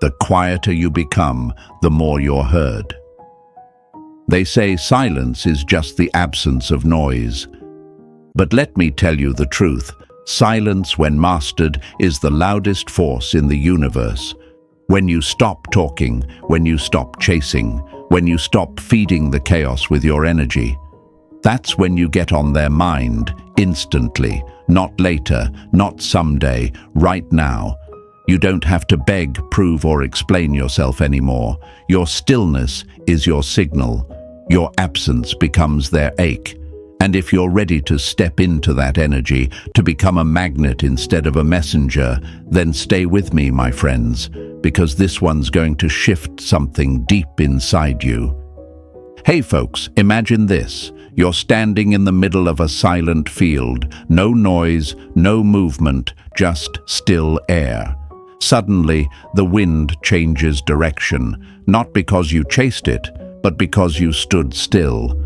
The quieter you become, the more you're heard. They say silence is just the absence of noise. But let me tell you the truth. Silence, when mastered, is the loudest force in the universe. When you stop talking, when you stop chasing, when you stop feeding the chaos with your energy, that's when you get on their mind, instantly, not later, not someday, right now. You don't have to beg, prove, or explain yourself anymore. Your stillness is your signal. Your absence becomes their ache. And if you're ready to step into that energy, to become a magnet instead of a messenger, then stay with me, my friends, because this one's going to shift something deep inside you. Hey folks, imagine this. You're standing in the middle of a silent field. No noise, no movement, just still air. Suddenly, the wind changes direction, not because you chased it, but because you stood still.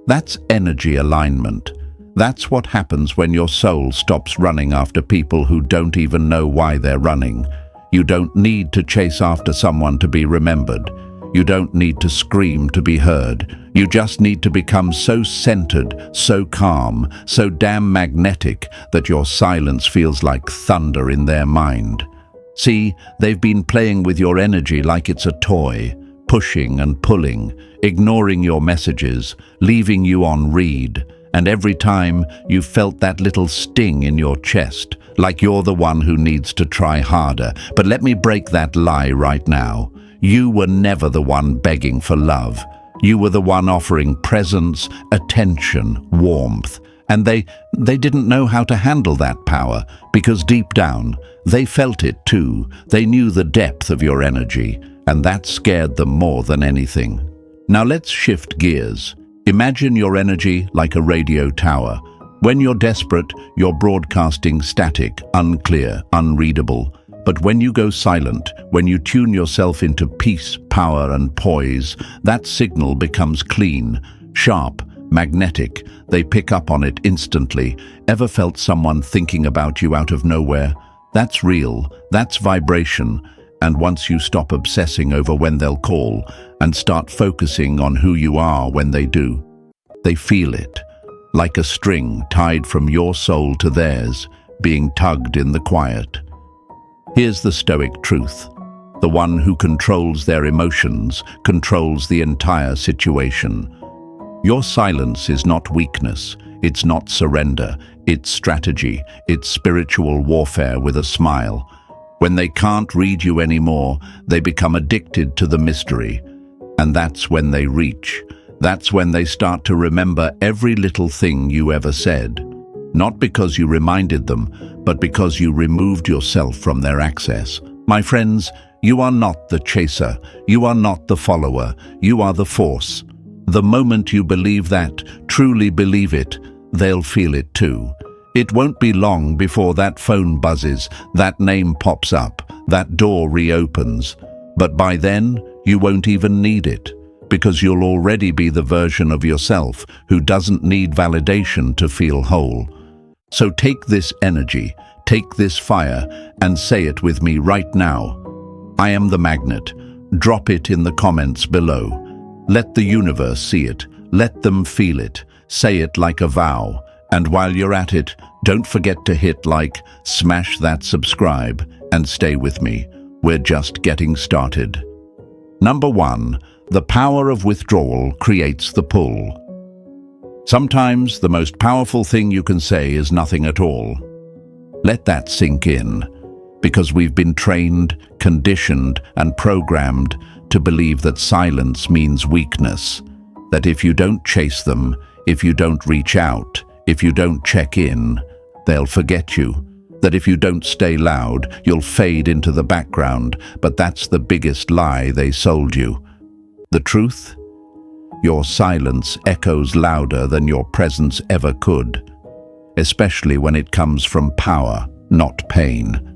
That's energy alignment. That's what happens when your soul stops running after people who don't even know why they're running. You don't need to chase after someone to be remembered. You don't need to scream to be heard. You just need to become so centered, so calm, so damn magnetic that your silence feels like thunder in their mind. See, they've been playing with your energy like it's a toy, pushing and pulling, ignoring your messages, leaving you on read. And every time you've felt that little sting in your chest, like you're the one who needs to try harder. But let me break that lie right now. You were never the one begging for love. You were the one offering presence, attention, warmth. And they didn't know how to handle that power, because deep down, they felt it too. They knew the depth of your energy, and that scared them more than anything. Now let's shift gears. Imagine your energy like a radio tower. When you're desperate, you're broadcasting static, unclear, unreadable. But when you go silent, when you tune yourself into peace, power, and poise, that signal becomes clean, sharp, magnetic. They pick up on it instantly. Ever felt someone thinking about you out of nowhere? That's real. That's vibration. And once you stop obsessing over when they'll call and start focusing on who you are when they do, they feel it, like a string tied from your soul to theirs, being tugged in the quiet. Here's the Stoic truth. The one who controls their emotions controls the entire situation. Your silence is not weakness, it's not surrender, it's strategy, it's spiritual warfare with a smile. When they can't read you anymore, they become addicted to the mystery. And that's when they reach. That's when they start to remember every little thing you ever said. Not because you reminded them, but because you removed yourself from their access. My friends, you are not the chaser. You are not the follower. You are the force. The moment you believe that, truly believe it, they'll feel it too. It won't be long before that phone buzzes, that name pops up, that door reopens. But by then, you won't even need it, because you'll already be the version of yourself who doesn't need validation to feel whole. So take this energy, take this fire, and say it with me right now. I am the magnet. Drop it in the comments below. Let the universe see it. Let them feel it. Say it like a vow. And while you're at it, don't forget to hit like, smash that subscribe, and stay with me. We're just getting started. Number 1, the power of withdrawal creates the pull. Sometimes the most powerful thing you can say is nothing at all. Let that sink in, because we've been trained, conditioned, and programmed to believe that silence means weakness, that if you don't chase them, if you don't reach out, if you don't check in, they'll forget you. That if you don't stay loud, you'll fade into the background. But that's the biggest lie they sold you. The truth? Your silence echoes louder than your presence ever could, especially when it comes from power, not pain.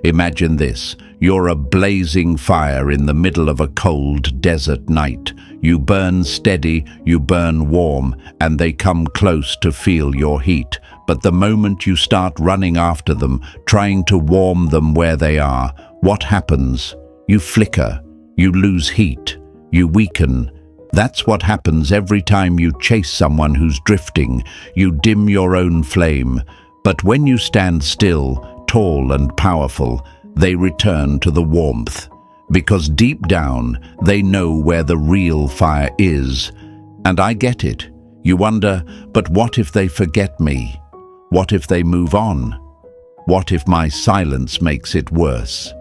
Imagine this. You're a blazing fire in the middle of a cold desert night. You burn steady, you burn warm, and they come close to feel your heat. But the moment you start running after them, trying to warm them where they are, what happens? You flicker, you lose heat, you weaken. That's what happens every time you chase someone who's drifting. You dim your own flame. But when you stand still, tall and powerful, they return to the warmth. Because deep down, they know where the real fire is. And I get it. You wonder, but what if they forget me? What if they move on? What if my silence makes it worse?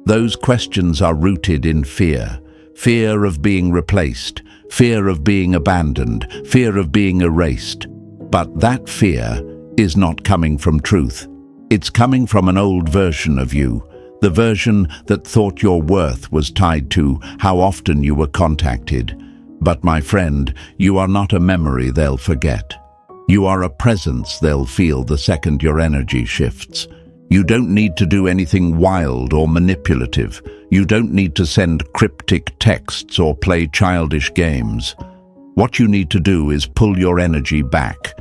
Those questions are rooted in fear. Fear of being replaced, fear of being abandoned, fear of being erased. But that fear is not coming from truth. It's coming from an old version of you, the version that thought your worth was tied to how often you were contacted. But my friend, you are not a memory they'll forget. You are a presence they'll feel the second your energy shifts. You don't need to do anything wild or manipulative. You don't need to send cryptic texts or play childish games. What you need to do is pull your energy back,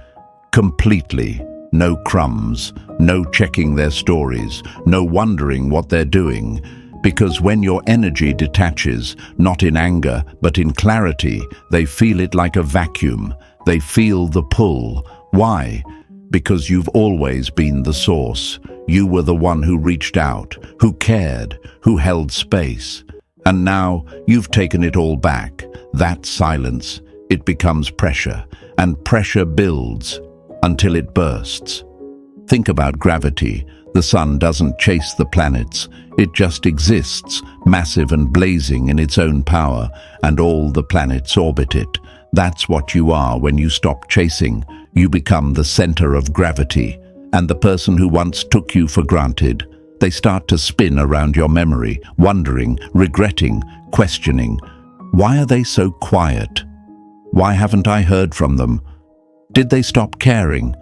completely. No crumbs, no checking their stories, no wondering what they're doing. Because when your energy detaches, not in anger, but in clarity, they feel it like a vacuum. They feel the pull. Why? Because you've always been the source. You were the one who reached out, who cared, who held space. And now you've taken it all back. That silence, it becomes pressure, and pressure builds until it bursts. Think about gravity. The sun doesn't chase the planets. It just exists, massive and blazing in its own power, and all the planets orbit it. That's what you are when you stop chasing. You become the center of gravity, and the person who once took you for granted, they start to spin around your memory, wondering, regretting, questioning. Why are they so quiet? Why haven't I heard from them? Did they stop caring?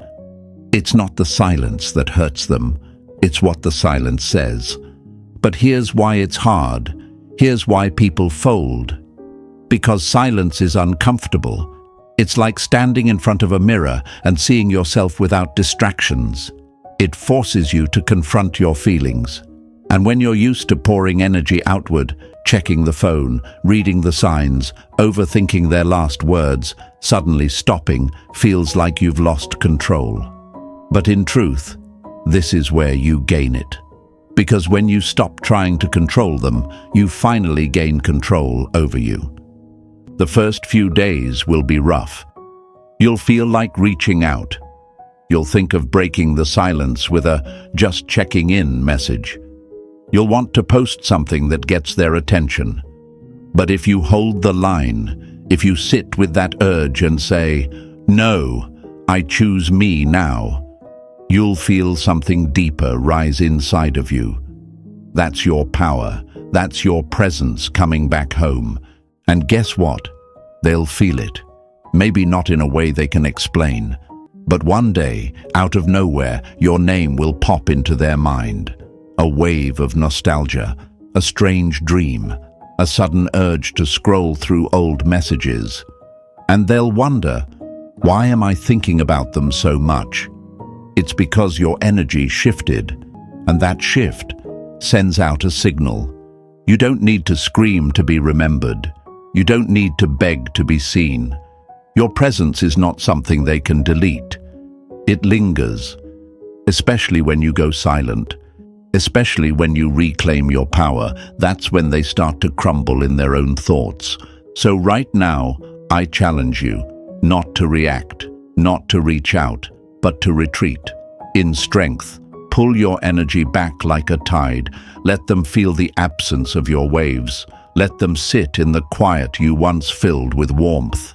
It's not the silence that hurts them. It's what the silence says. But here's why it's hard. Here's why people fold. Because silence is uncomfortable. It's like standing in front of a mirror and seeing yourself without distractions. It forces you to confront your feelings. And when you're used to pouring energy outward, checking the phone, reading the signs, overthinking their last words, suddenly stopping feels like you've lost control. But in truth, this is where you gain it. Because when you stop trying to control them, you finally gain control over you. The first few days will be rough. You'll feel like reaching out. You'll think of breaking the silence with a "just checking in" message. You'll want to post something that gets their attention. But if you hold the line, if you sit with that urge and say, "No, I choose me now," you'll feel something deeper rise inside of you. That's your power. That's your presence coming back home. And guess what? They'll feel it. Maybe not in a way they can explain. But one day, out of nowhere, your name will pop into their mind. A wave of nostalgia, a strange dream, a sudden urge to scroll through old messages. And they'll wonder, why am I thinking about them so much? It's because your energy shifted, and that shift sends out a signal. You don't need to scream to be remembered. You don't need to beg to be seen. Your presence is not something they can delete. It lingers, especially when you go silent, especially when you reclaim your power. That's when they start to crumble in their own thoughts. So right now, I challenge you not to react, not to reach out, but to retreat. In strength, pull your energy back like a tide. Let them feel the absence of your waves. Let them sit in the quiet you once filled with warmth.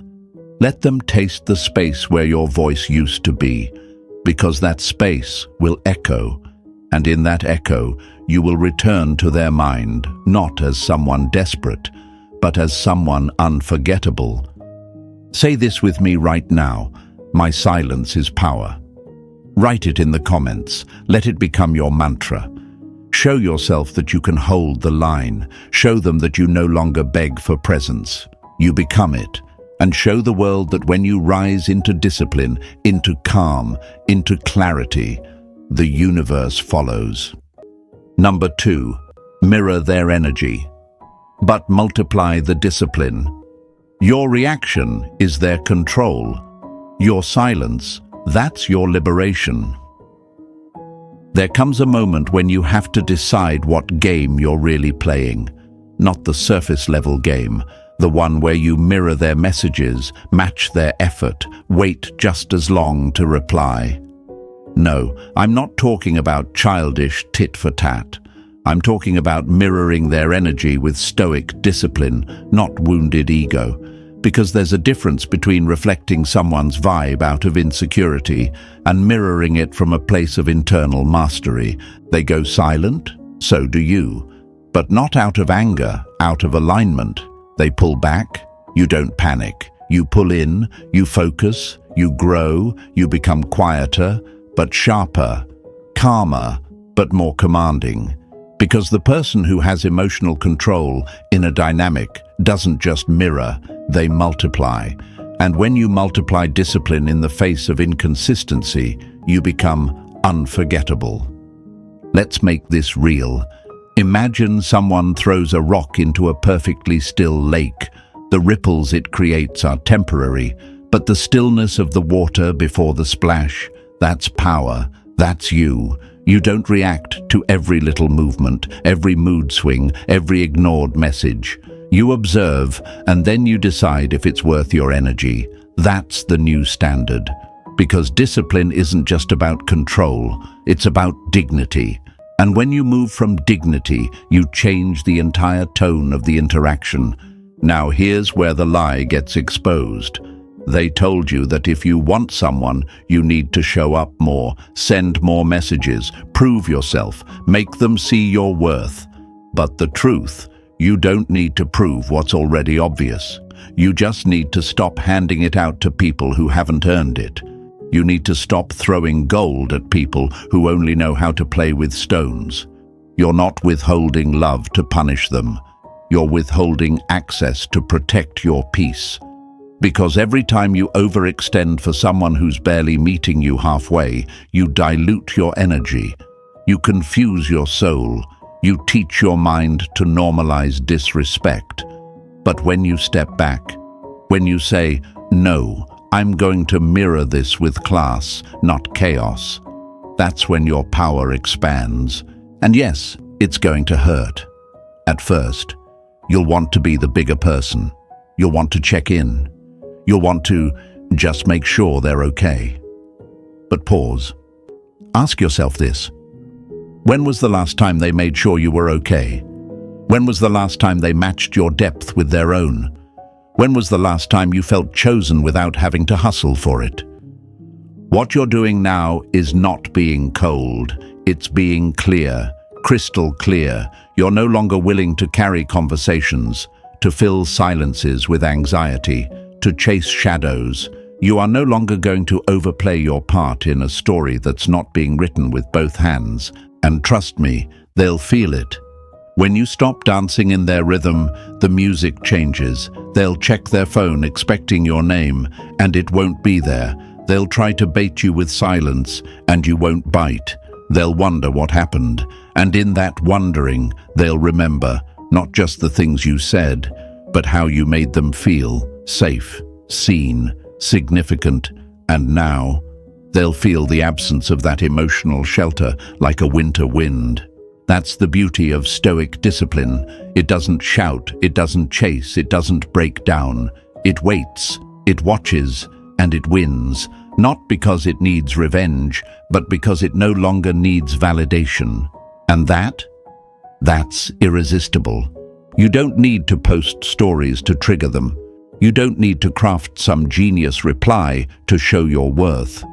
Let them taste the space where your voice used to be, because that space will echo, and in that echo, you will return to their mind, not as someone desperate, but as someone unforgettable. Say this with me right now: my silence is power. Write it in the comments. Let it become your mantra. Show yourself that you can hold the line. Show them that you no longer beg for presence. You become it. And show the world that when you rise into discipline, into calm, into clarity, the universe follows. Number 2, mirror their energy, but multiply the discipline. Your reaction is their control. Your silence, that's your liberation. There comes a moment when you have to decide what game you're really playing, not the surface-level game, the one where you mirror their messages, match their effort, wait just as long to reply. No, I'm not talking about childish tit-for-tat. I'm talking about mirroring their energy with stoic discipline, not wounded ego. Because there's a difference between reflecting someone's vibe out of insecurity and mirroring it from a place of internal mastery. They go silent, so do you. But not out of anger, out of alignment. They pull back, you don't panic. You pull in, you focus, you grow, you become quieter, but sharper, calmer, but more commanding. Because the person who has emotional control in a dynamic doesn't just mirror, they multiply. And when you multiply discipline in the face of inconsistency, you become unforgettable. Let's make this real. Imagine someone throws a rock into a perfectly still lake. The ripples it creates are temporary, but the stillness of the water before the splash, that's power, that's you. You don't react to every little movement, every mood swing, every ignored message. You observe, and then you decide if it's worth your energy. That's the new standard. Because discipline isn't just about control, it's about dignity. And when you move from dignity, you change the entire tone of the interaction. Now here's where the lie gets exposed. They told you that if you want someone, you need to show up more, send more messages, prove yourself, make them see your worth. But the truth, you don't need to prove what's already obvious. You just need to stop handing it out to people who haven't earned it. You need to stop throwing gold at people who only know how to play with stones. You're not withholding love to punish them. You're withholding access to protect your peace. Because every time you overextend for someone who's barely meeting you halfway, you dilute your energy. You confuse your soul. You teach your mind to normalize disrespect. But when you step back, when you say, "No, I'm going to mirror this with class, not chaos," that's when your power expands. And yes, it's going to hurt. At first, you'll want to be the bigger person. You'll want to check in. You'll want to just make sure they're okay. But pause. Ask yourself this. When was the last time they made sure you were okay? When was the last time they matched your depth with their own? When was the last time you felt chosen without having to hustle for it? What you're doing now is not being cold. It's being clear, crystal clear. You're no longer willing to carry conversations, to fill silences with anxiety, to chase shadows. You are no longer going to overplay your part in a story that's not being written with both hands. And trust me, they'll feel it. When you stop dancing in their rhythm, the music changes. They'll check their phone expecting your name, and it won't be there. They'll try to bait you with silence, and you won't bite. They'll wonder what happened, and in that wondering, they'll remember not just the things you said, but how you made them feel safe, seen, significant, and now they'll feel the absence of that emotional shelter like a winter wind. That's the beauty of Stoic discipline. It doesn't shout, it doesn't chase, it doesn't break down. It waits, it watches, and it wins, not because it needs revenge, but because it no longer needs validation. And that's irresistible. You don't need to post stories to trigger them. You don't need to craft some genius reply to show your worth.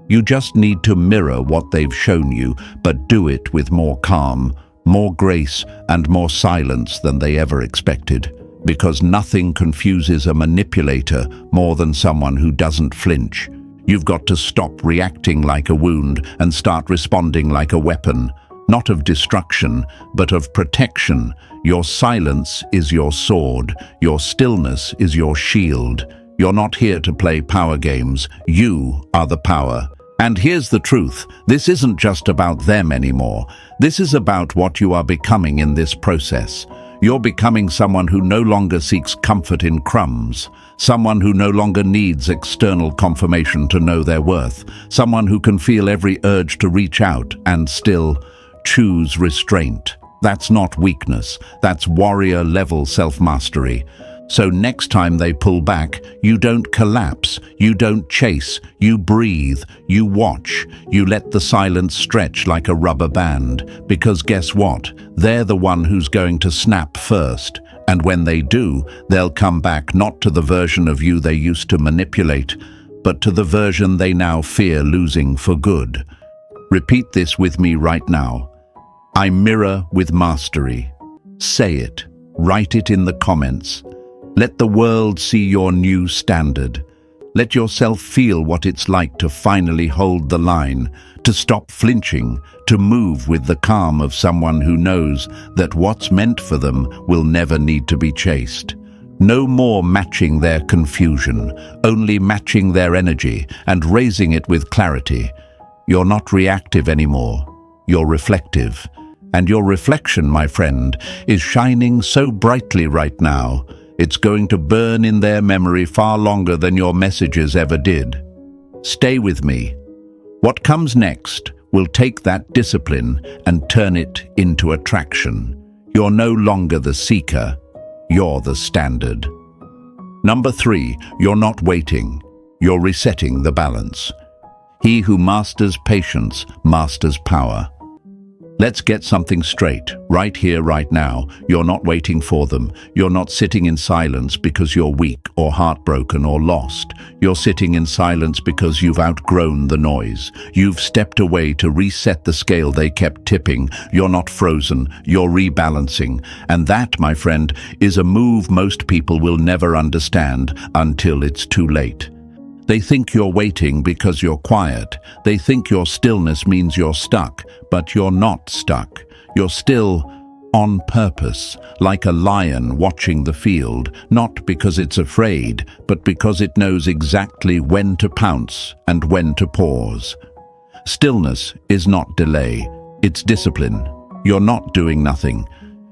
You just need to mirror what they've shown you, but do it with more calm, more grace, and more silence than they ever expected. Because nothing confuses a manipulator more than someone who doesn't flinch. You've got to stop reacting like a wound and start responding like a weapon. Not of destruction, but of protection. Your silence is your sword. Your stillness is your shield. You're not here to play power games. You are the power. And here's the truth, this isn't just about them anymore. This is about what you are becoming in this process. You're becoming someone who no longer seeks comfort in crumbs, someone who no longer needs external confirmation to know their worth, someone who can feel every urge to reach out and still choose restraint. That's not weakness, that's warrior-level self-mastery. So next time they pull back, you don't collapse, you don't chase, you breathe, you watch, you let the silence stretch like a rubber band. Because guess what? They're the one who's going to snap first. And when they do, they'll come back not to the version of you they used to manipulate, but to the version they now fear losing for good. Repeat this with me right now. I mirror with mastery. Say it. Write it in the comments. Let the world see your new standard. Let yourself feel what it's like to finally hold the line, to stop flinching, to move with the calm of someone who knows that what's meant for them will never need to be chased. No more matching their confusion, only matching their energy and raising it with clarity. You're not reactive anymore. You're reflective. And your reflection, my friend, is shining so brightly right now. It's going to burn in their memory far longer than your messages ever did. Stay with me. What comes next will take that discipline and turn it into attraction. You're no longer the seeker, you're the standard. Number 3, you're not waiting. You're resetting the balance. He who masters patience masters power. Let's get something straight, right here, right now. You're not waiting for them. You're not sitting in silence because you're weak or heartbroken or lost. You're sitting in silence because you've outgrown the noise. You've stepped away to reset the scale they kept tipping. You're not frozen, you're rebalancing. And that, my friend, is a move most people will never understand until it's too late. They think you're waiting because you're quiet. They think your stillness means you're stuck, but you're not stuck. You're still on purpose, like a lion watching the field, not because it's afraid, but because it knows exactly when to pounce and when to pause. Stillness is not delay, it's discipline. You're not doing nothing.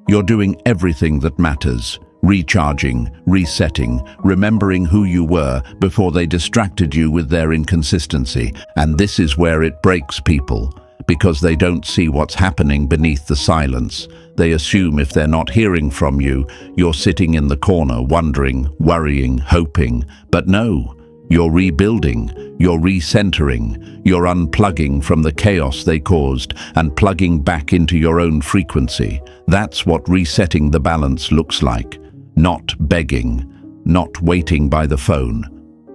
You're doing everything that matters. Recharging, resetting, remembering who you were before they distracted you with their inconsistency. And this is where it breaks people, because they don't see what's happening beneath the silence. They assume if they're not hearing from you, you're sitting in the corner wondering, worrying, hoping. But no, you're rebuilding, you're recentering, you're unplugging from the chaos they caused and plugging back into your own frequency. That's what resetting the balance looks like. Not begging, not waiting by the phone,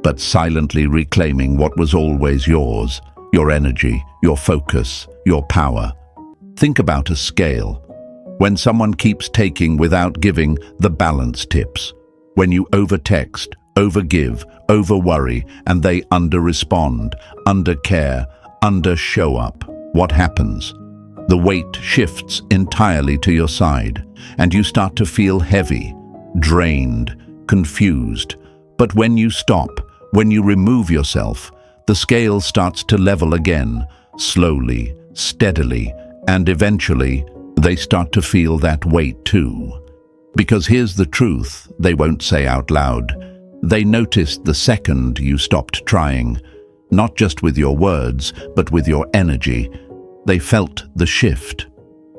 but silently reclaiming what was always yours, your energy, your focus, your power. Think about a scale. When someone keeps taking without giving, the balance tips. When you overtext, overgive, overworry, and they underrespond, undercare, undershow up, what happens? The weight shifts entirely to your side, and you start to feel heavy, drained, confused. But when you stop, when you remove yourself, the scale starts to level again, slowly, steadily, and eventually they start to feel that weight too. Because here's the truth they won't say out loud. They noticed the second you stopped trying, not just with your words, but with your energy. They felt the shift.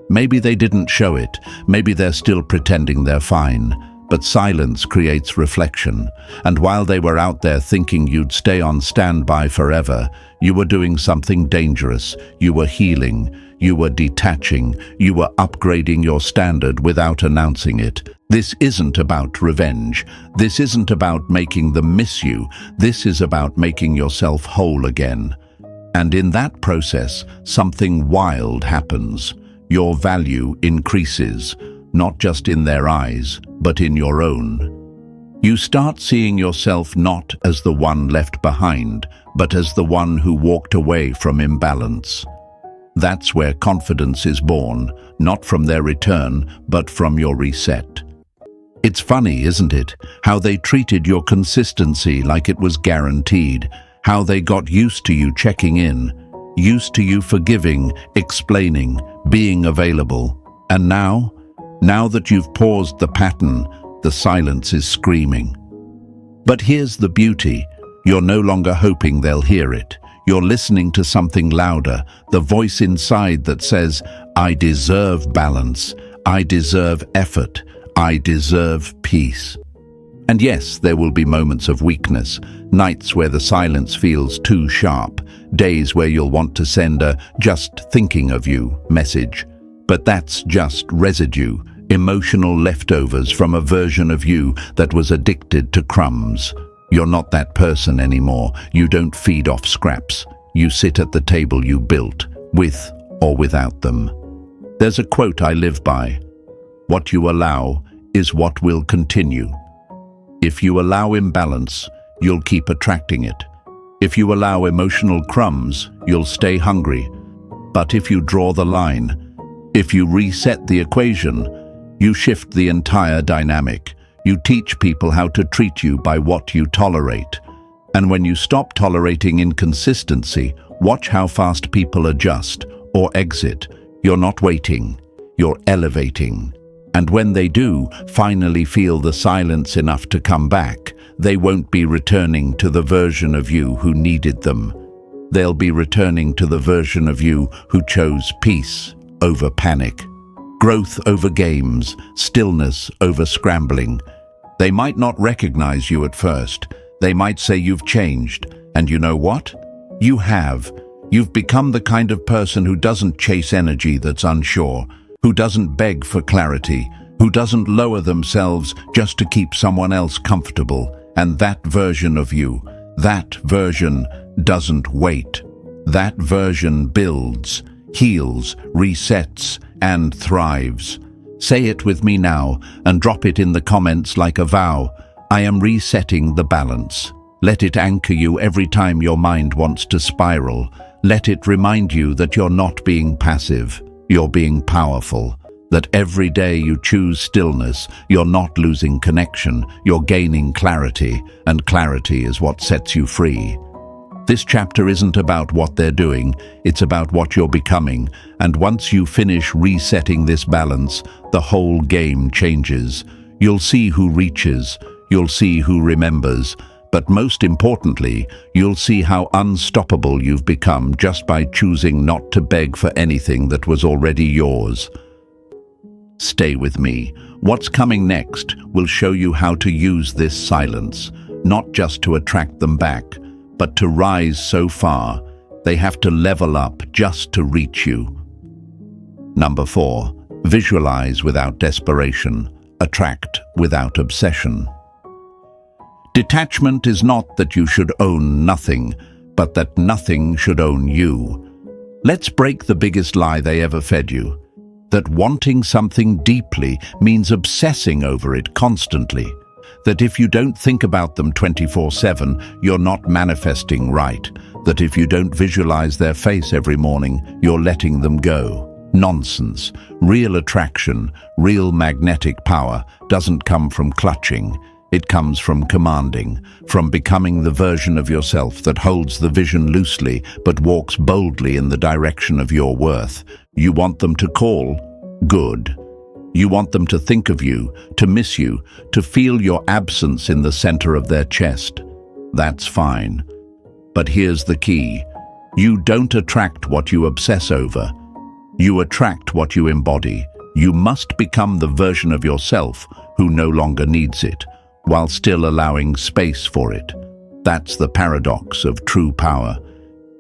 Maybe they didn't show it, maybe they're still pretending they're fine. But silence creates reflection, and while they were out there thinking you'd stay on standby forever, you were doing something dangerous. You were healing, you were detaching, you were upgrading your standard without announcing it. This isn't about revenge. This isn't about making them miss you. This is about making yourself whole again. And in that process, something wild happens. Your value increases, not just in their eyes, but in your own. You start seeing yourself not as the one left behind, but as the one who walked away from imbalance. That's where confidence is born, not from their return, but from your reset. It's funny, isn't it, how they treated your consistency like it was guaranteed, how they got used to you checking in, used to you forgiving, explaining, being available. And now that you've paused the pattern, the silence is screaming. But here's the beauty. You're no longer hoping they'll hear it. You're listening to something louder, the voice inside that says, I deserve balance, I deserve effort, I deserve peace. And yes, there will be moments of weakness, nights where the silence feels too sharp, days where you'll want to send a "just thinking of you" message. But that's just residue, emotional leftovers from a version of you that was addicted to crumbs. You're not that person anymore. You don't feed off scraps. You sit at the table you built, with or without them. There's a quote I live by. What you allow is what will continue. If you allow imbalance, you'll keep attracting it. If you allow emotional crumbs, you'll stay hungry. But if you draw the line, if you reset the equation, you shift the entire dynamic. You teach people how to treat you by what you tolerate. And when you stop tolerating inconsistency, watch how fast people adjust or exit. You're not waiting, you're elevating. And when they do finally feel the silence enough to come back, they won't be returning to the version of you who needed them. They'll be returning to the version of you who chose peace over panic, growth over games, stillness over scrambling. They might not recognize you at first. They might say you've changed. And you know what? You have. You've become the kind of person who doesn't chase energy that's unsure, who doesn't beg for clarity, who doesn't lower themselves just to keep someone else comfortable. And that version of you, that version doesn't wait. That version builds, heals, resets, and thrives. Say it with me now and drop it in the comments like a vow. I am resetting the balance. Let it anchor you every time your mind wants to spiral. Let it remind you that you're not being passive, you're being powerful. That every day you choose stillness, you're not losing connection, you're gaining clarity, and clarity is what sets you free. This chapter isn't about what they're doing, it's about what you're becoming. And once you finish resetting this balance, the whole game changes. You'll see who reaches, you'll see who remembers, but most importantly, you'll see how unstoppable you've become just by choosing not to beg for anything that was already yours. Stay with me. What's coming next will show you how to use this silence, not just to attract them back, but to rise so far, they have to level up just to reach you. Number 4, visualize without desperation, attract without obsession. Detachment is not that you should own nothing, but that nothing should own you. Let's break the biggest lie they ever fed you, that wanting something deeply means obsessing over it constantly. That if you don't think about them 24/7, you're not manifesting right. That if you don't visualize their face every morning, you're letting them go. Nonsense. Real attraction, real magnetic power doesn't come from clutching. It comes from commanding, from becoming the version of yourself that holds the vision loosely but walks boldly in the direction of your worth. You want them to call? Good. You want them to think of you, to miss you, to feel your absence in the center of their chest. That's fine. But here's the key. You don't attract what you obsess over. You attract what you embody. You must become the version of yourself who no longer needs it, while still allowing space for it. That's the paradox of true power.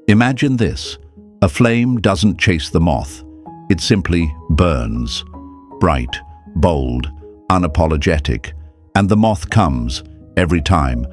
Imagine this. A flame doesn't chase the moth. It simply burns. Bright, bold, unapologetic, and the moth comes every time,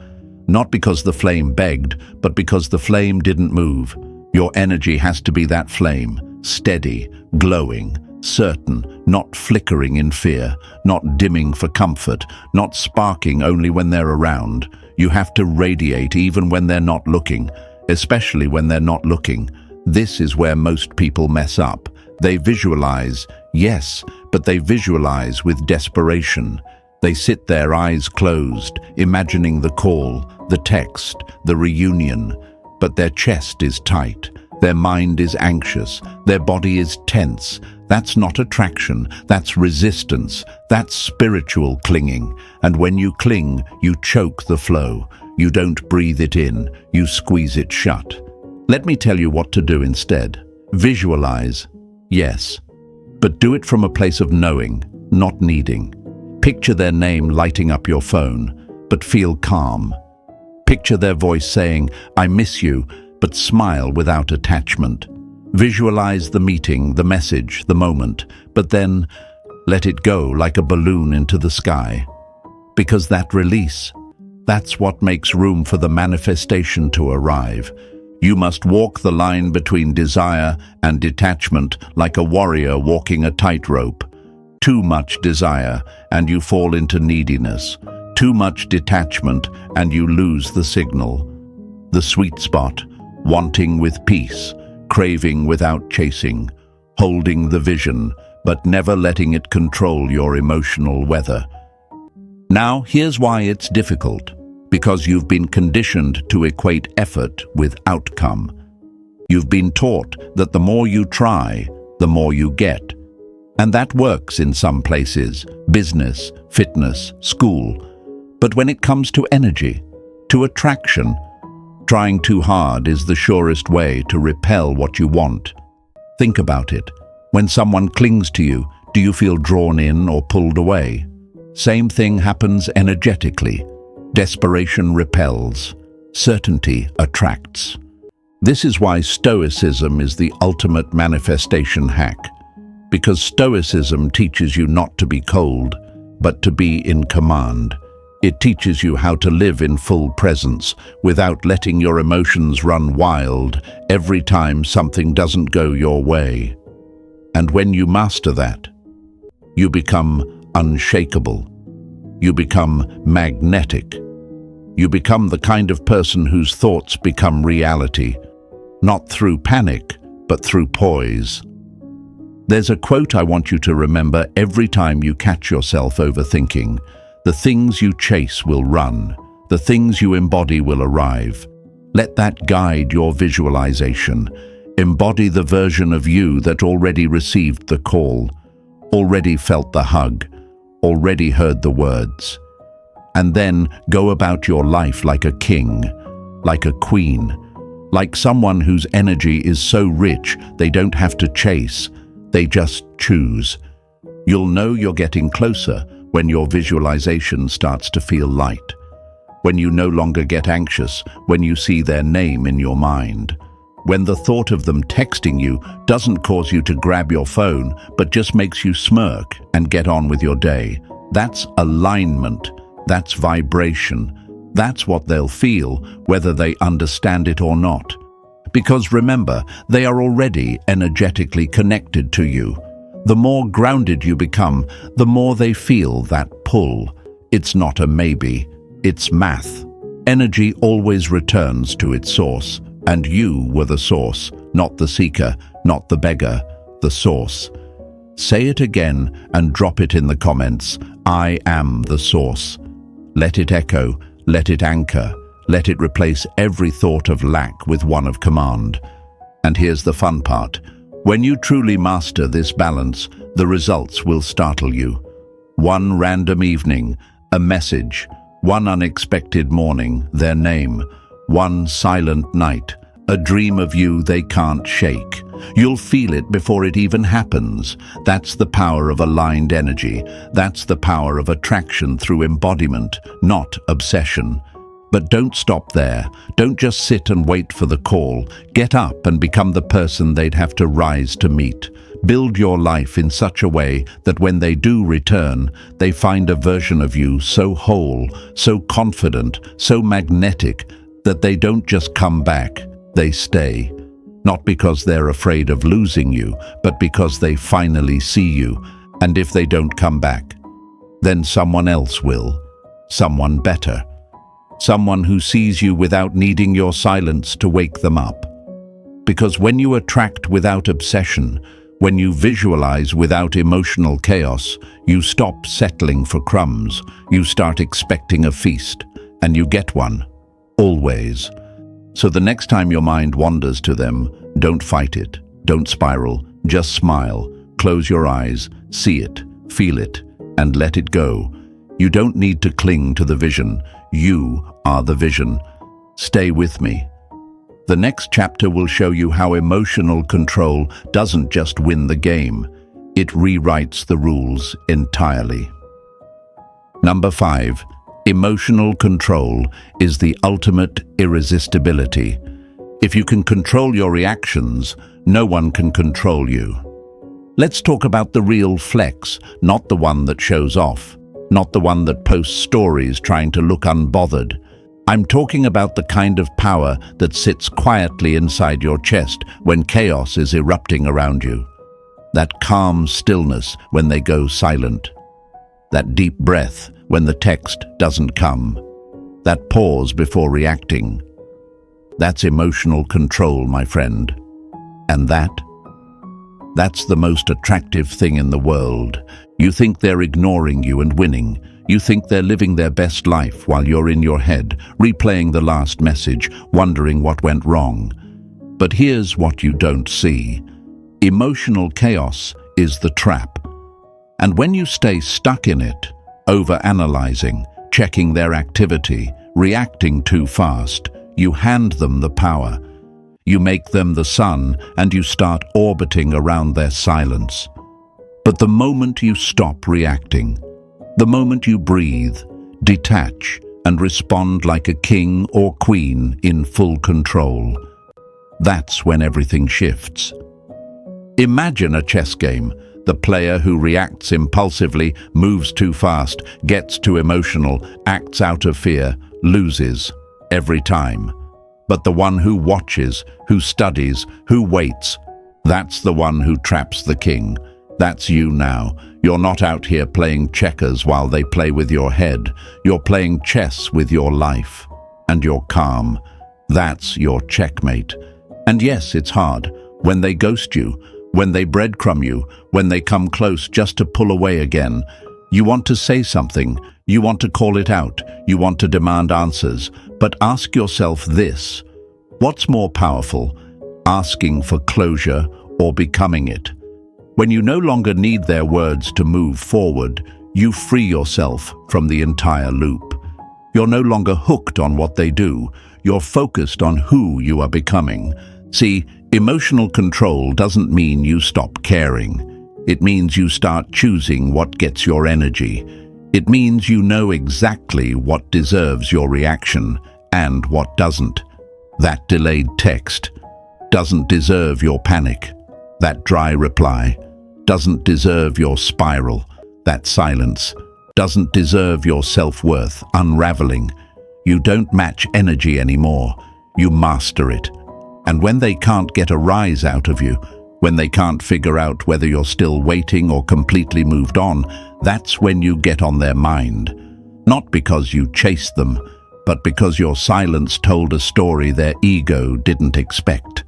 not because the flame begged, but because the flame didn't move. Your energy has to be that flame, steady, glowing, certain, not flickering in fear, not dimming for comfort, not sparking only when they're around. You have to radiate even when they're not looking, especially when they're not looking. This is where most people mess up. They visualize, yes, but they visualize with desperation. They sit there, eyes closed, imagining the call, the text, the reunion. but their chest is tight, their mind is anxious, their body is tense. That's not attraction, that's resistance, that's spiritual clinging. And when you cling, you choke the flow. You don't breathe it in, you squeeze it shut. Let me tell you what to do instead. Visualize, yes, but do it from a place of knowing, not needing. Picture their name lighting up your phone, but feel calm. Picture their voice saying, "I miss you," but smile without attachment. Visualize the meeting, the message, the moment, but then let it go like a balloon into the sky. Because that release, that's what makes room for the manifestation to arrive. You must walk the line between desire and detachment like a warrior walking a tightrope. Too much desire and you fall into neediness. Too much detachment and you lose the signal. The sweet spot, wanting with peace, craving without chasing, holding the vision, but never letting it control your emotional weather. Now, here's why it's difficult. Because you've been conditioned to equate effort with outcome. You've been taught that the more you try, the more you get. And that works in some places, business, fitness, school. But when it comes to energy, to attraction, trying too hard is the surest way to repel what you want. Think about it. When someone clings to you, do you feel drawn in or pulled away? Same thing happens energetically. Desperation repels, certainty attracts. This is why Stoicism is the ultimate manifestation hack. Because Stoicism teaches you not to be cold, but to be in command. It teaches you how to live in full presence without letting your emotions run wild every time something doesn't go your way. And when you master that, you become unshakable. You become magnetic. You become the kind of person whose thoughts become reality, not through panic, but through poise. There's a quote I want you to remember every time you catch yourself overthinking. The things you chase will run. The things you embody will arrive. Let that guide your visualization. Embody the version of you that already received the call, already felt the hug, already heard the words. And then go about your life like a king, like a queen, like someone whose energy is so rich they don't have to chase, they just choose. You'll know you're getting closer when your visualization starts to feel light, when you no longer get anxious when you see their name in your mind, when the thought of them texting you doesn't cause you to grab your phone but just makes you smirk and get on with your day. That's alignment. That's vibration. That's what they'll feel, whether they understand it or not. Because remember, they are already energetically connected to you. The more grounded you become, the more they feel that pull. It's not a maybe, it's math. Energy always returns to its source, and you were the source, not the seeker, not the beggar, the source. Say it again and drop it in the comments. I am the source. Let it echo, let it anchor, let it replace every thought of lack with one of command. And here's the fun part. When you truly master this balance, the results will startle you. One random evening, a message. One unexpected morning, their name. One silent night, a dream of you they can't shake. You'll feel it before it even happens. That's the power of aligned energy. That's the power of attraction through embodiment, not obsession. But don't stop there. Don't just sit and wait for the call. Get up and become the person they'd have to rise to meet. Build your life in such a way that when they do return, they find a version of you so whole, so confident, so magnetic, that they don't just come back, they stay. Not because they're afraid of losing you, but because they finally see you. And if they don't come back, then someone else will. Someone better. Someone who sees you without needing your silence to wake them up. Because when you attract without obsession, when you visualize without emotional chaos, you stop settling for crumbs. You start expecting a feast, and you get one. Always. So the next time your mind wanders to them, don't fight it, don't spiral, just smile, close your eyes, see it, feel it, and let it go. You don't need to cling to the vision. You are the vision. Stay with me. The next chapter will show you how emotional control doesn't just win the game. It rewrites the rules entirely. Number 5. Emotional control is the ultimate irresistibility. If you can control your reactions, no one can control you. Let's talk about the real flex, not the one that shows off, not the one that posts stories trying to look unbothered. I'm talking about the kind of power that sits quietly inside your chest when chaos is erupting around you. That calm stillness when they go silent. That deep breath when the text doesn't come. That pause before reacting. That's emotional control, my friend. And that's the most attractive thing in the world. You think they're ignoring you and winning. You think they're living their best life while you're in your head, replaying the last message, wondering what went wrong. But here's what you don't see. Emotional chaos is the trap. And when you stay stuck in it, overanalyzing, checking their activity, reacting too fast, you hand them the power. You make them the sun and you start orbiting around their silence. But the moment you stop reacting, the moment you breathe, detach, and respond like a king or queen in full control, that's when everything shifts. Imagine a chess game. The player who reacts impulsively, moves too fast, gets too emotional, acts out of fear, loses every time. But the one who watches, who studies, who waits, that's the one who traps the king. That's you now. You're not out here playing checkers while they play with your head. You're playing chess with your life. And you're calm. That's your checkmate. And yes, it's hard. When they ghost you, when they breadcrumb you, when they come close just to pull away again. You want to say something. You want to call it out. You want to demand answers. But ask yourself this. What's more powerful, asking for closure or becoming it? When you no longer need their words to move forward, you free yourself from the entire loop. You're no longer hooked on what they do. You're focused on who you are becoming. See, emotional control doesn't mean you stop caring. It means you start choosing what gets your energy. It means you know exactly what deserves your reaction and what doesn't. That delayed text doesn't deserve your panic. That dry reply doesn't deserve your spiral. That silence doesn't deserve your self-worth unraveling. You don't match energy anymore. You master it. And when they can't get a rise out of you, when they can't figure out whether you're still waiting or completely moved on, that's when you get on their mind. Not because you chased them, but because your silence told a story their ego didn't expect.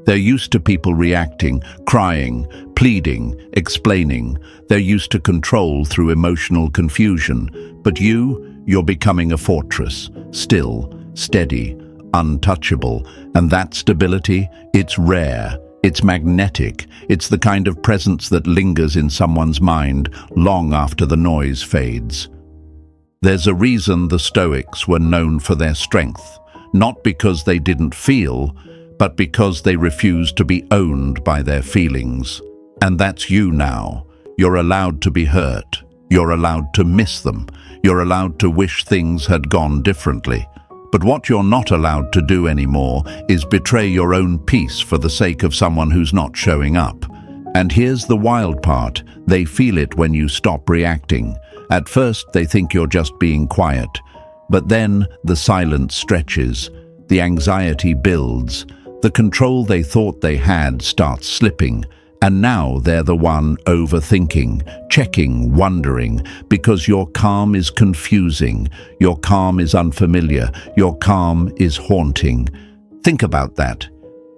They're used to people reacting, crying, pleading, explaining. They're used to control through emotional confusion. But you're becoming a fortress, still, steady, untouchable. And that stability, it's rare. It's magnetic. It's the kind of presence that lingers in someone's mind long after the noise fades. There's a reason the Stoics were known for their strength, not because they didn't feel, but because they refused to be owned by their feelings. And that's you now. You're allowed to be hurt. You're allowed to miss them. You're allowed to wish things had gone differently. But what you're not allowed to do anymore is betray your own peace for the sake of someone who's not showing up. And here's the wild part. They feel it when you stop reacting. At first, they think you're just being quiet. But then the silence stretches. The anxiety builds. The control they thought they had starts slipping. And now they're the one overthinking, checking, wondering, because your calm is confusing, your calm is unfamiliar, your calm is haunting. Think about that.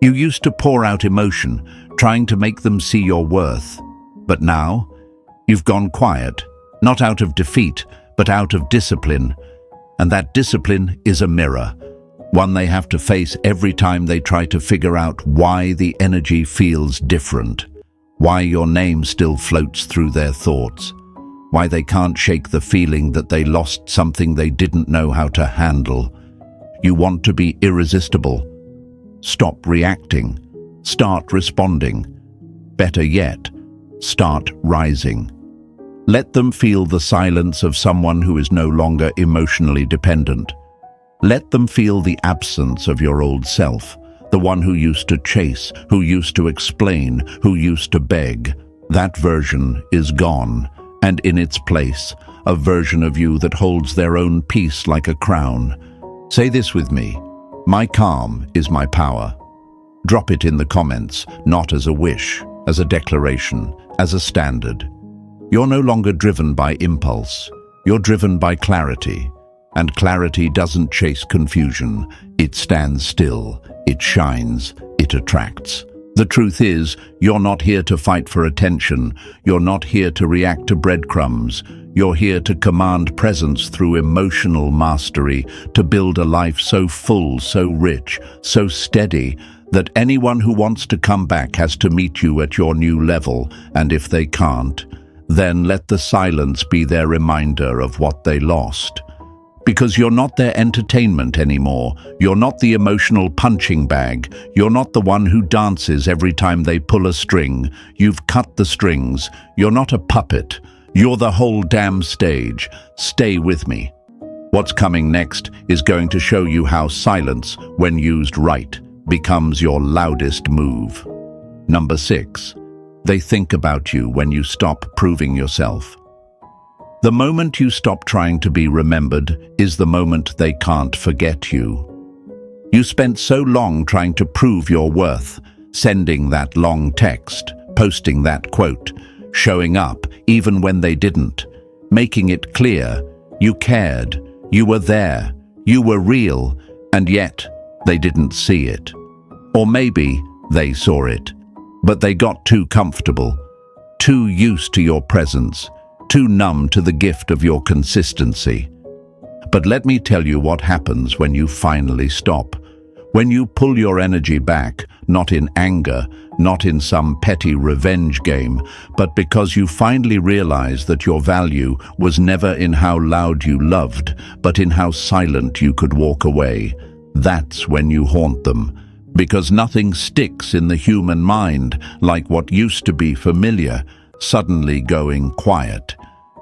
You used to pour out emotion, trying to make them see your worth. But now, you've gone quiet, not out of defeat, but out of discipline. And that discipline is a mirror. one they have to face every time they try to figure out why the energy feels different, why your name still floats through their thoughts, why they can't shake the feeling that they lost something they didn't know how to handle. You want to be irresistible. Stop reacting. Start responding. Better yet, start rising. Let them feel the silence of someone who is no longer emotionally dependent. Let them feel the absence of your old self, the one who used to chase, who used to explain, who used to beg. That version is gone, and in its place, a version of you that holds their own peace like a crown. Say this with me: my calm is my power. Drop it in the comments, not as a wish, as a declaration, as a standard. You're no longer driven by impulse. You're driven by clarity. And clarity doesn't chase confusion. It stands still. It shines. It attracts. The truth is, you're not here to fight for attention. You're not here to react to breadcrumbs. You're here to command presence through emotional mastery, to build a life so full, so rich, so steady, that anyone who wants to come back has to meet you at your new level, and if they can't, then let the silence be their reminder of what they lost. Because you're not their entertainment anymore. You're not the emotional punching bag. You're not the one who dances every time they pull a string. You've cut the strings. You're not a puppet. You're the whole damn stage. Stay with me. What's coming next is going to show you how silence, when used right, becomes your loudest move. Number 6. They think about you when you stop proving yourself. The moment you stop trying to be remembered is the moment they can't forget you. You spent so long trying to prove your worth, sending that long text, posting that quote, showing up even when they didn't, making it clear you cared, you were there, you were real, and yet they didn't see it. Or maybe they saw it, but they got too comfortable, too used to your presence, too numb to the gift of your consistency. But let me tell you what happens when you finally stop. When you pull your energy back, not in anger, not in some petty revenge game, but because you finally realize that your value was never in how loud you loved, but in how silent you could walk away. That's when you haunt them. Because nothing sticks in the human mind like what used to be familiar, suddenly going quiet.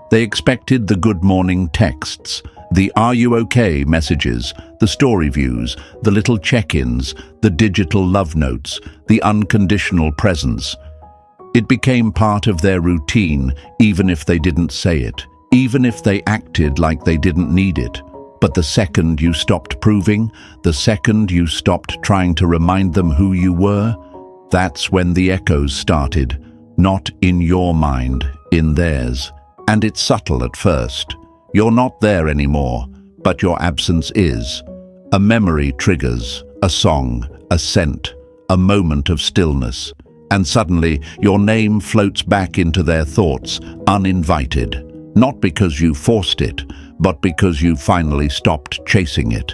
They expected the good morning texts, the "Are you okay?" messages, the story views, the little check-ins, the digital love notes, the unconditional presence. It became part of their routine, even if they didn't say it, even if they acted like they didn't need it. But the second you stopped proving, the second you stopped trying to remind them who you were, that's when the echoes started. Not in your mind, in theirs. And it's subtle at first. You're not there anymore, but your absence is. A memory triggers, a song, a scent, a moment of stillness. And suddenly, your name floats back into their thoughts, uninvited. Not because you forced it, but because you finally stopped chasing it.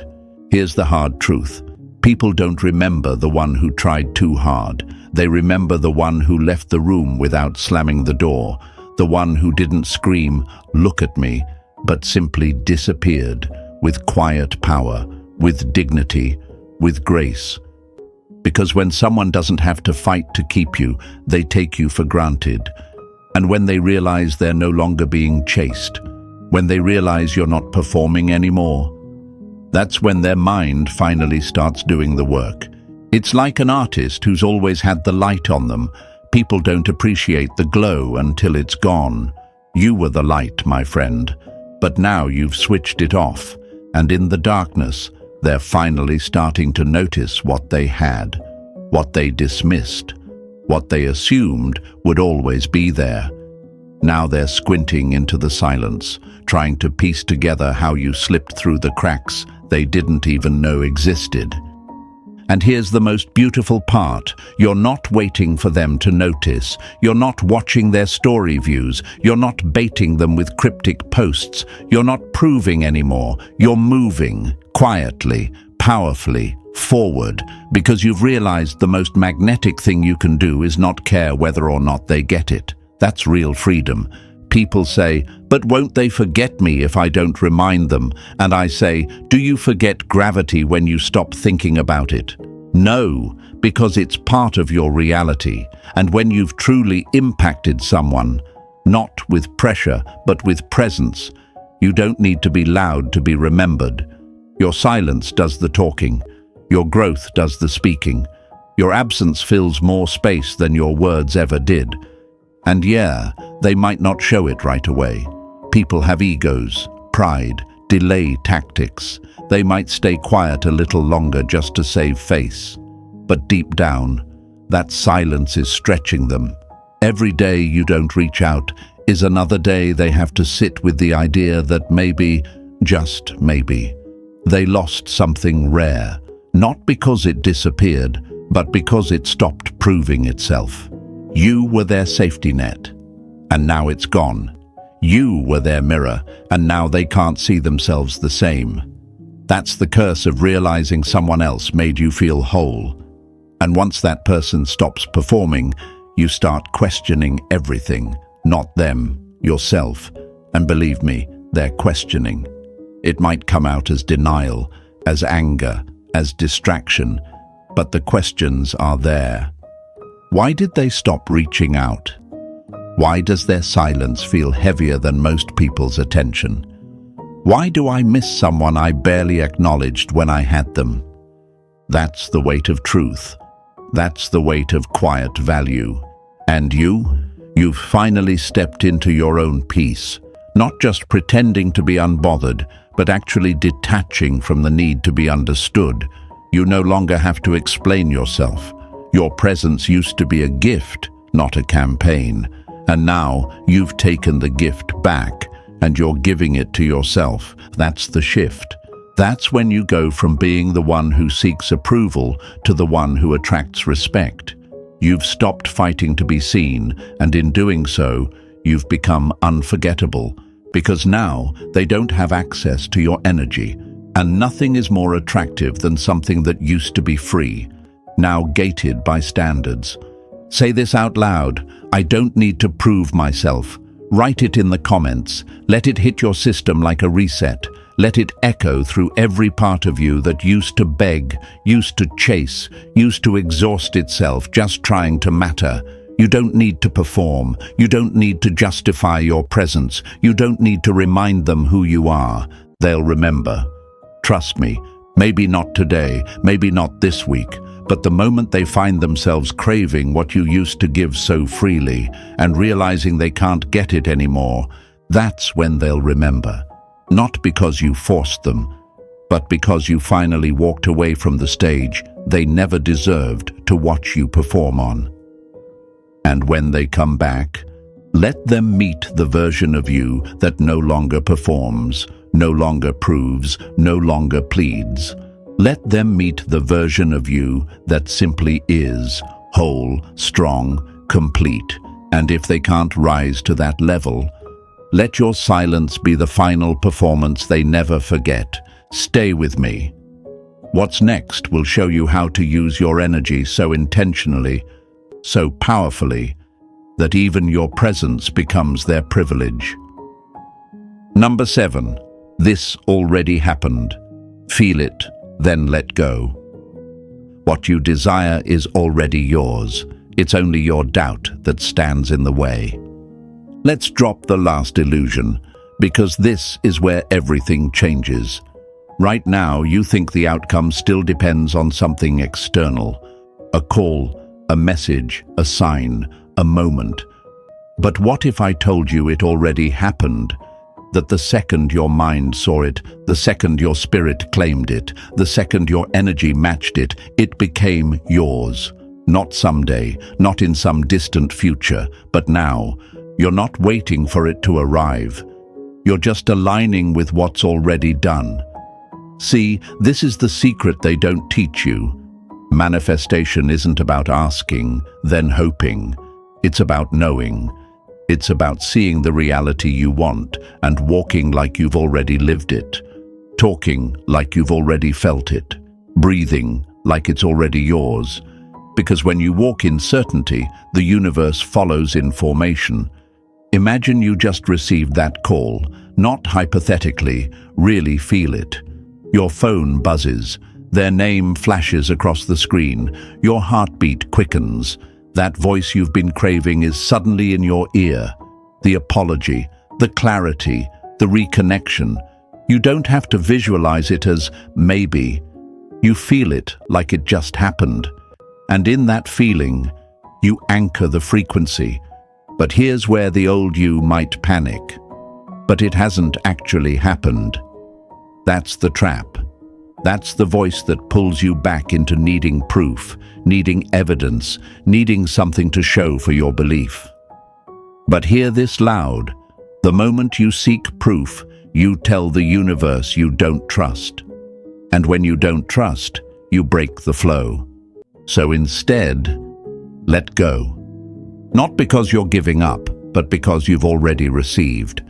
Here's the hard truth. People don't remember the one who tried too hard. They remember the one who left the room without slamming the door. The one who didn't scream, "Look at me," but simply disappeared with quiet power, with dignity, with grace. Because when someone doesn't have to fight to keep you, they take you for granted. And when they realize they're no longer being chased, when they realize you're not performing anymore, that's when their mind finally starts doing the work. It's like an artist who's always had the light on them. People don't appreciate the glow until it's gone. You were the light, my friend, but now you've switched it off, and in the darkness, they're finally starting to notice what they had, what they dismissed, what they assumed would always be there. Now they're squinting into the silence, trying to piece together how you slipped through the cracks they didn't even know existed. And here's the most beautiful part. You're not waiting for them to notice. You're not watching their story views. You're not baiting them with cryptic posts. You're not proving anymore. You're moving, quietly, powerfully, forward, because you've realized the most magnetic thing you can do is not care whether or not they get it. That's real freedom. People say, "But won't they forget me if I don't remind them?" And I say, "Do you forget gravity when you stop thinking about it?" No, because it's part of your reality. And when you've truly impacted someone, not with pressure, but with presence, you don't need to be loud to be remembered. Your silence does the talking. Your growth does the speaking. Your absence fills more space than your words ever did. And yeah, they might not show it right away. People have egos, pride, delay tactics. They might stay quiet a little longer just to save face. But deep down, that silence is stretching them. Every day you don't reach out is another day they have to sit with the idea that maybe, just maybe, they lost something rare. Not because it disappeared, but because it stopped proving itself. You were their safety net, and now it's gone. You were their mirror, and now they can't see themselves the same. That's the curse of realizing someone else made you feel whole. And once that person stops performing, you start questioning everything, not them, yourself. And believe me, they're questioning. It might come out as denial, as anger, as distraction, but the questions are there. Why did they stop reaching out? Why does their silence feel heavier than most people's attention? Why do I miss someone I barely acknowledged when I had them? That's the weight of truth. That's the weight of quiet value. And you've finally stepped into your own peace, not just pretending to be unbothered, but actually detaching from the need to be understood. You no longer have to explain yourself. Your presence used to be a gift, not a campaign. And now you've taken the gift back and you're giving it to yourself. That's the shift. That's when you go from being the one who seeks approval to the one who attracts respect. You've stopped fighting to be seen, and in doing so, you've become unforgettable, because now they don't have access to your energy. And nothing is more attractive than something that used to be free, now gated by standards. Say this out loud: I don't need to prove myself. Write it in the comments. Let it hit your system like a reset. Let it echo through every part of you that used to beg, used to chase, used to exhaust itself just trying to matter. You don't need to perform. You don't need to justify your presence. You don't need to remind them who you are. They'll remember. Trust me, maybe not today, maybe not this week, but the moment they find themselves craving what you used to give so freely and realizing they can't get it anymore, that's when they'll remember. Not because you forced them, but because you finally walked away from the stage they never deserved to watch you perform on. And when they come back, let them meet the version of you that no longer performs, no longer proves, no longer pleads. Let them meet the version of you that simply is, whole, strong, complete. And if they can't rise to that level, let your silence be the final performance they never forget. Stay with me. What's next will show you how to use your energy so intentionally, so powerfully, that even your presence becomes their privilege. Number 7. This already happened. Feel it, then let go. What you desire is already yours. It's only your doubt that stands in the way. Let's drop the last illusion, because this is where everything changes. Right now, you think the outcome still depends on something external. A call, a message, a sign, a moment. But what if I told you it already happened? That the second your mind saw it, the second your spirit claimed it, the second your energy matched it, it became yours. Not someday, not in some distant future, but now. You're not waiting for it to arrive. You're just aligning with what's already done. See, this is the secret they don't teach you. Manifestation isn't about asking, then hoping. It's about knowing. It's about seeing the reality you want and walking like you've already lived it, talking like you've already felt it, breathing like it's already yours. Because when you walk in certainty, the universe follows in formation. Imagine you just received that call, not hypothetically, really feel it. Your phone buzzes, their name flashes across the screen, your heartbeat quickens. That voice you've been craving is suddenly in your ear. The apology, the clarity, the reconnection. You don't have to visualize it as maybe. You feel it like it just happened. And in that feeling, you anchor the frequency. But here's where the old you might panic. But it hasn't actually happened. That's the trap. That's the voice that pulls you back into needing proof, needing evidence, needing something to show for your belief. But hear this loud. The moment you seek proof, you tell the universe you don't trust. And when you don't trust, you break the flow. So instead, let go. Not because you're giving up, but because you've already received.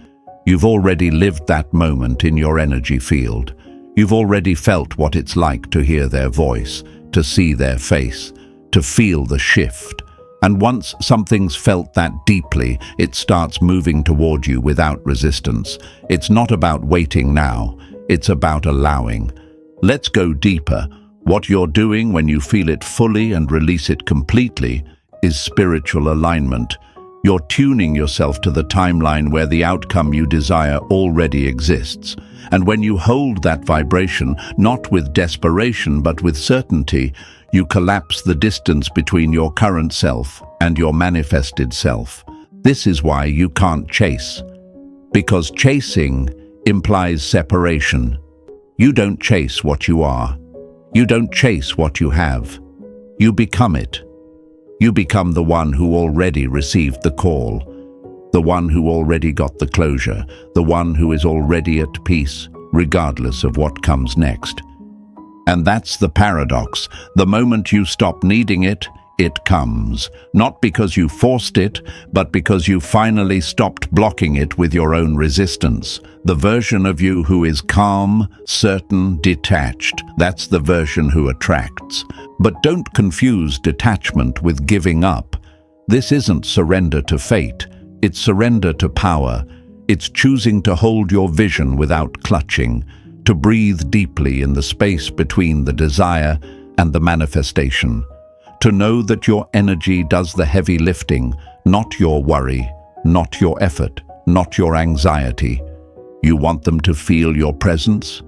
You've already lived that moment in your energy field. You've already felt what it's like to hear their voice, to see their face, to feel the shift. And once something's felt that deeply, it starts moving toward you without resistance. It's not about waiting now, it's about allowing. Let's go deeper. What you're doing when you feel it fully and release it completely is spiritual alignment. You're tuning yourself to the timeline where the outcome you desire already exists. And when you hold that vibration, not with desperation but with certainty, you collapse the distance between your current self and your manifested self. This is why you can't chase. Because chasing implies separation. You don't chase what you are. You don't chase what you have. You become it. You become the one who already received the call, the one who already got the closure, the one who is already at peace, regardless of what comes next. And that's the paradox. The moment you stop needing it, it comes. Not because you forced it, but because you finally stopped blocking it with your own resistance. The version of you who is calm, certain, detached, that's the version who attracts. But don't confuse detachment with giving up. This isn't surrender to fate. It's surrender to power. It's choosing to hold your vision without clutching, to breathe deeply in the space between the desire and the manifestation. To know that your energy does the heavy lifting, not your worry, not your effort, not your anxiety. You want them to feel your presence?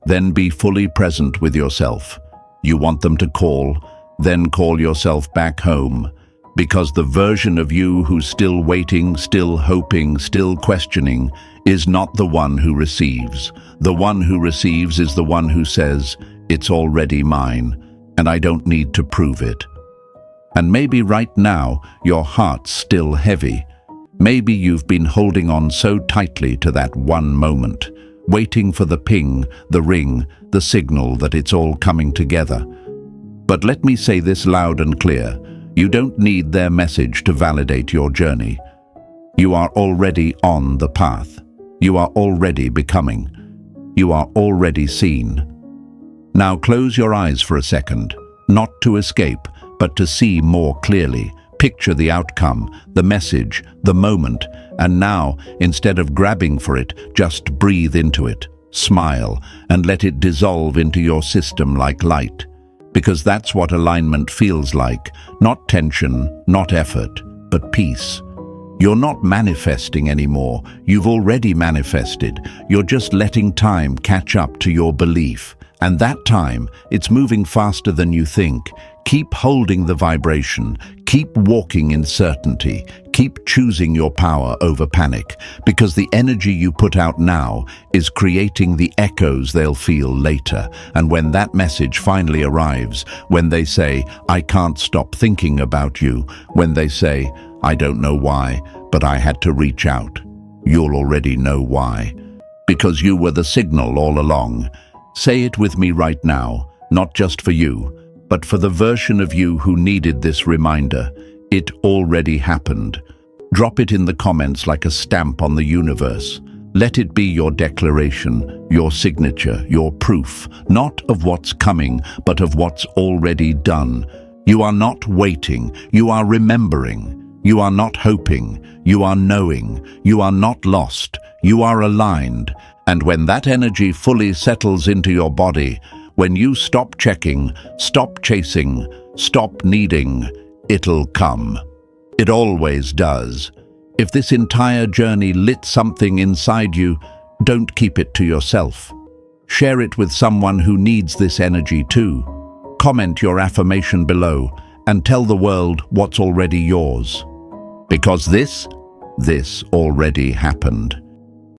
Then be fully present with yourself. You want them to call? Then call yourself back home. Because the version of you who's still waiting, still hoping, still questioning, is not the one who receives. The one who receives is the one who says, "It's already mine, and I don't need to prove it." And maybe right now, your heart's still heavy. Maybe you've been holding on so tightly to that one moment, waiting for the ping, the ring, the signal that it's all coming together. But let me say this loud and clear. You don't need their message to validate your journey. You are already on the path. You are already becoming. You are already seen. Now close your eyes for a second, not to escape, but to see more clearly. Picture the outcome, the message, the moment, and now, instead of grabbing for it, just breathe into it, smile, and let it dissolve into your system like light. Because that's what alignment feels like. Not tension, not effort, but peace. You're not manifesting anymore. You've already manifested. You're just letting time catch up to your belief. And that time, it's moving faster than you think. Keep holding the vibration. Keep walking in certainty. Keep choosing your power over panic, because the energy you put out now is creating the echoes they'll feel later. And when that message finally arrives, when they say, "I can't stop thinking about you," when they say, "I don't know why, but I had to reach out," you'll already know why. Because you were the signal all along. Say it with me right now, not just for you, but for the version of you who needed this reminder. It already happened. Drop it in the comments like a stamp on the universe. Let it be your declaration, your signature, your proof, not of what's coming, but of what's already done. You are not waiting, you are remembering. You are not hoping, you are knowing. You are not lost, you are aligned. And when that energy fully settles into your body, when you stop checking, stop chasing, stop needing, it'll come. It always does. If this entire journey lit something inside you, don't keep it to yourself. Share it with someone who needs this energy too. Comment your affirmation below and tell the world what's already yours. Because this already happened.